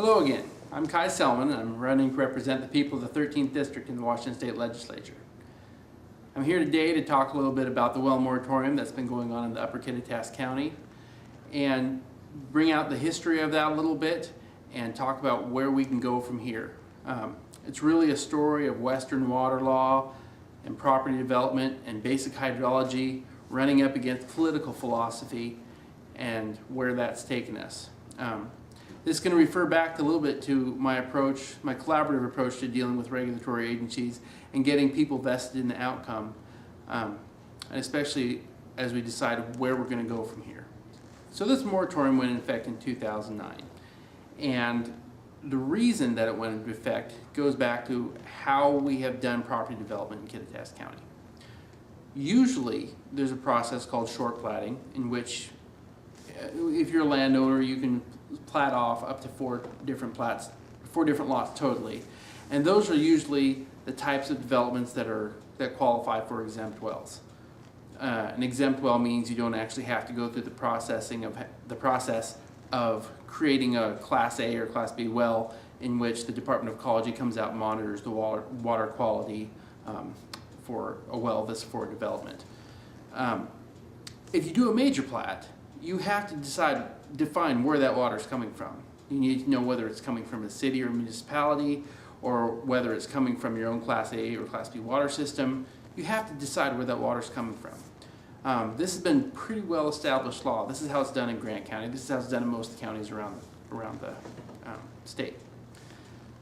Hello again. I'm Kaj Selmann, and I'm running to represent the people of the 13th District in the Washington State Legislature. I'm here today to talk a little bit about the well moratorium that's been going on in the Upper Kittitas County and bring out the history of that a little bit and talk about where we can go from here. It's really a story of Western water law and property development and basic hydrology running up against political philosophy and where that's taken us. This is going to refer back a little bit to my approach, my collaborative approach to dealing with regulatory agencies and getting people vested in the outcome, and especially as we decide where we're going to go from here. So this moratorium went into effect in 2009, and the reason that it went into effect goes back to how we have done property development in Kittitas County. Usually there's a process called short platting in which if you're a landowner, you can plat off up to four different lots totally, and those are usually the types of developments that qualify for exempt wells. An exempt well means you don't actually have to go through the process of creating a Class A or Class B well in which the Department of Ecology comes out and monitors the water quality for a well that's for development. If you do a major plat, you have to define where that water is coming from. You need to know whether it's coming from a city or municipality, or whether it's coming from your own Class A or Class B water system. You have to decide where that water is coming from. This has been pretty well established law. This is how it's done in Grant County. This is how it's done in most of the counties around the state.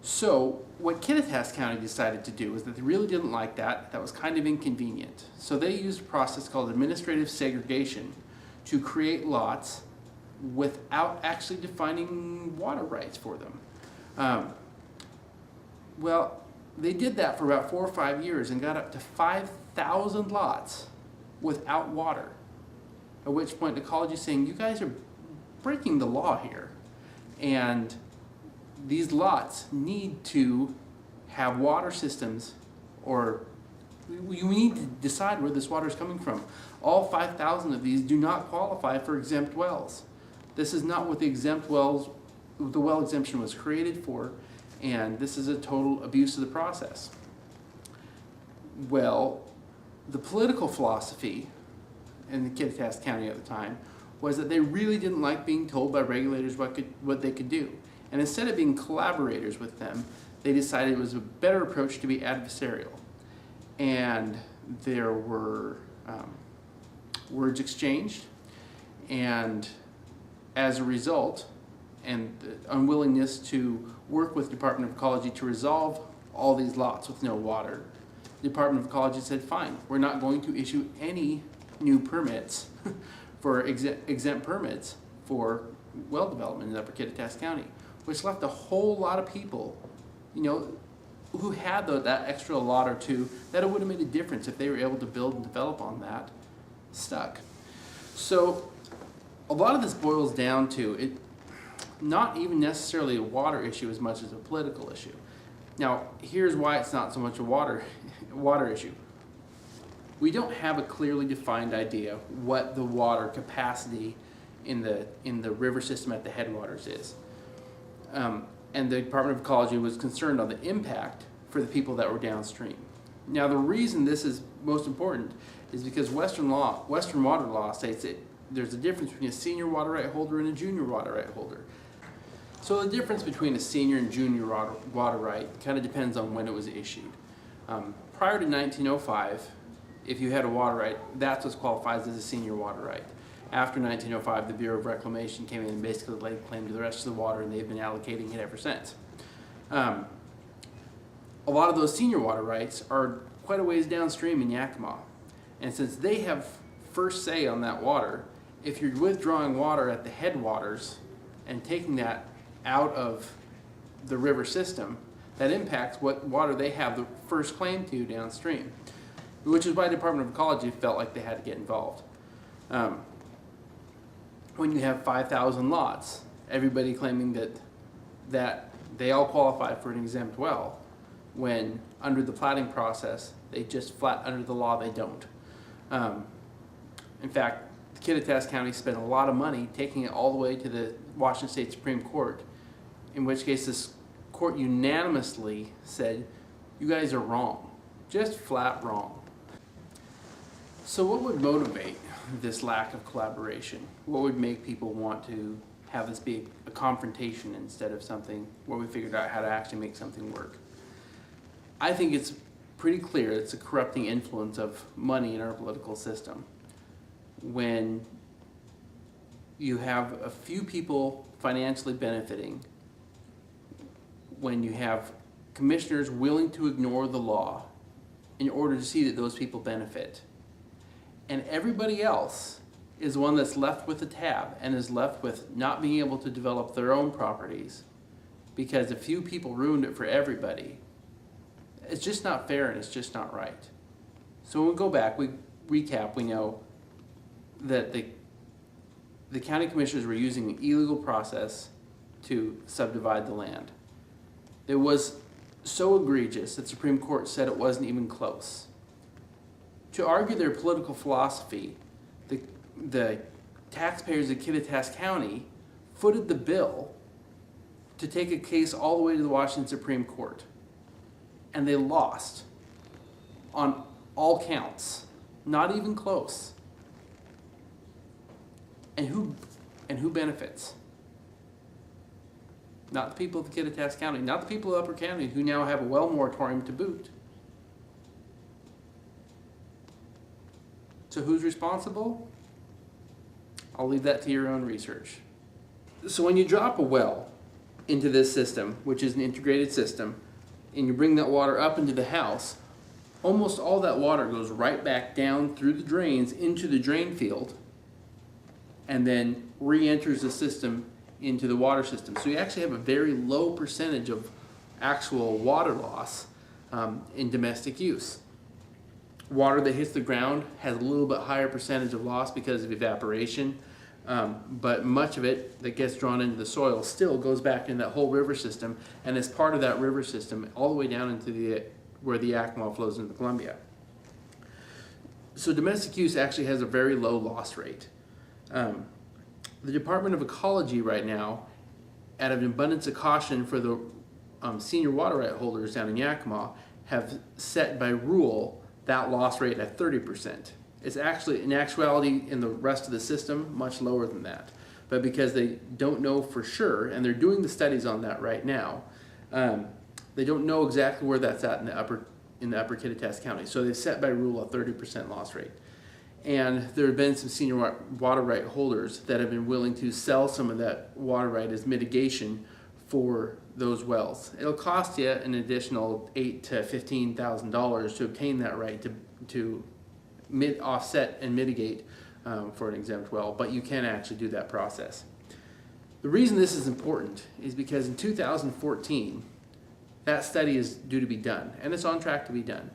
So what Kittitas County decided to do is that they really didn't like that. That was kind of inconvenient. So they used a process called administrative segregation to create lots without actually defining water rights for them. Well, they did that for about 4 or 5 years and got up to 5,000 lots without water. At which point the college is saying, you guys are breaking the law here. And these lots need to have water systems, or we need to decide where this water is coming from. All 5,000 of these do not qualify for exempt wells. This is not what the well exemption was created for, and this is a total abuse of the process. Well, the political philosophy in the Kittitas County at the time was that they really didn't like being told by regulators what they could do. And instead of being collaborators with them, they decided it was a better approach to be adversarial. And there were words exchanged, and as a result, and the unwillingness to work with the Department of Ecology to resolve all these lots with no water, the Department of Ecology said, fine, we're not going to issue any new permits for exempt permits for well development in Upper Kittitas County, which left a whole lot of people, who had that extra lot or two that it would have made a difference if they were able to build and develop on that, stuck. So a lot of this boils down to it not even necessarily a water issue as much as a political issue. Now, here's why it's not so much a water issue. We don't have a clearly defined idea what the water capacity in the river system at the headwaters is. And the Department of Ecology was concerned on the impact for the people that were downstream. Now, the reason this is most important is because Western water law states that there's a difference between a senior water right holder and a junior water right holder. So the difference between a senior and junior water right kind of depends on when it was issued. Prior to 1905, if you had a water right, that's what qualifies as a senior water right. After 1905, the Bureau of Reclamation came in and basically laid claim to the rest of the water, and they've been allocating it ever since. A lot of those senior water rights are quite a ways downstream in Yakima. And since they have first say on that water, if you're withdrawing water at the headwaters and taking that out of the river system, that impacts what water they have the first claim to downstream, which is why the Department of Ecology felt like they had to get involved. When you have 5,000 lots, everybody claiming that they all qualify for an exempt well, when under the platting process, they just flat under the law they don't. In fact, Kittitas County spent a lot of money taking it all the way to the Washington State Supreme Court in which case this court unanimously said, you guys are wrong, just flat wrong. So what would motivate this lack of collaboration? What would make people want to have this be a confrontation instead of something where we figured out how to actually make something work? I think it's pretty clear it's a corrupting influence of money in our political system. When you have a few people financially benefiting, when you have commissioners willing to ignore the law in order to see that those people benefit, and everybody else is one that's left with a tab and is left with not being able to develop their own properties because a few people ruined it for everybody, it's just not fair and it's just not right. So when we go back, we recap, we know that the county commissioners were using an illegal process to subdivide the land. It was so egregious that the Supreme Court said it wasn't even close. To argue their political philosophy, the taxpayers of Kittitas County footed the bill to take a case all the way to the Washington Supreme Court. And they lost on all counts, not even close. And who benefits? Not the people of Kittitas County, not the people of Upper County who now have a well moratorium to boot. So who's responsible? I'll leave that to your own research. So when you drop a well into this system, which is an integrated system, and you bring that water up into the house, almost all that water goes right back down through the drains into the drain field and then re-enters the system into the water system. So you actually have a very low percentage of actual water loss in domestic use. Water that hits the ground has a little bit higher percentage of loss because of evaporation, but much of it that gets drawn into the soil still goes back in that whole river system and is part of that river system all the way down into where the Yakima flows into the Columbia. So domestic use actually has a very low loss rate. The Department of Ecology right now, out of an abundance of caution for the senior water right holders down in Yakima, have set by rule that loss rate at 30%. It's actually, in actuality, in the rest of the system, much lower than that. But because they don't know for sure, and they're doing the studies on that right now, they don't know exactly where that's at in the upper Kittitas County. So they've set by rule a 30% loss rate. And there have been some senior water right holders that have been willing to sell some of that water right as mitigation for those wells. It'll cost you an additional $8,000 to $15,000 to obtain that right to offset and mitigate for an exempt well, but you can actually do that process. The reason this is important is because in 2014, that study is due to be done, and it's on track to be done.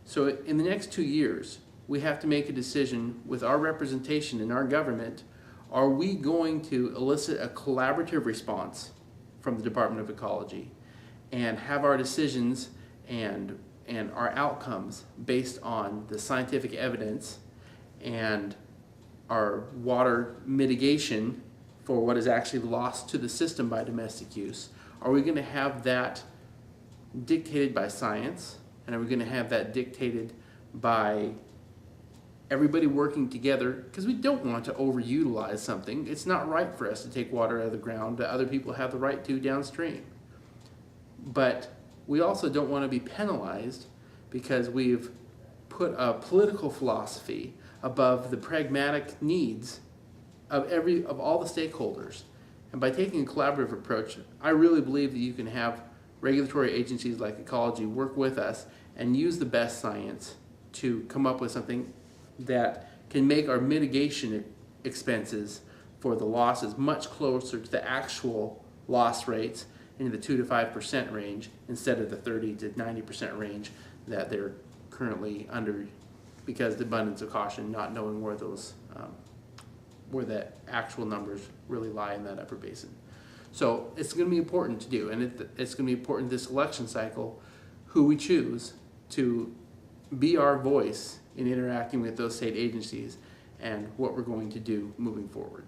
So in the next 2 years, we have to make a decision with our representation in our government. Are we going to elicit a collaborative response from the Department of Ecology and have our decisions and our outcomes based on the scientific evidence and our water mitigation for what is actually lost to the system by domestic use? Are we going to have that dictated by science, and are we going to have that dictated by everybody working together? Because we don't want to overutilize something. It's not right for us to take water out of the ground that other people have the right to downstream. But we also don't want to be penalized because we've put a political philosophy above the pragmatic needs of all the stakeholders. And by taking a collaborative approach, I really believe that you can have regulatory agencies like ecology work with us and use the best science to come up with something that can make our mitigation expenses for the losses much closer to the actual loss rates in the 2 to 5% range instead of the 30 to 90% range that they're currently under because the abundance of caution, not knowing where those where the actual numbers really lie in that upper basin. So it's going to be important to do, and it's going to be important this election cycle who we choose to be our voice in interacting with those state agencies and what we're going to do moving forward.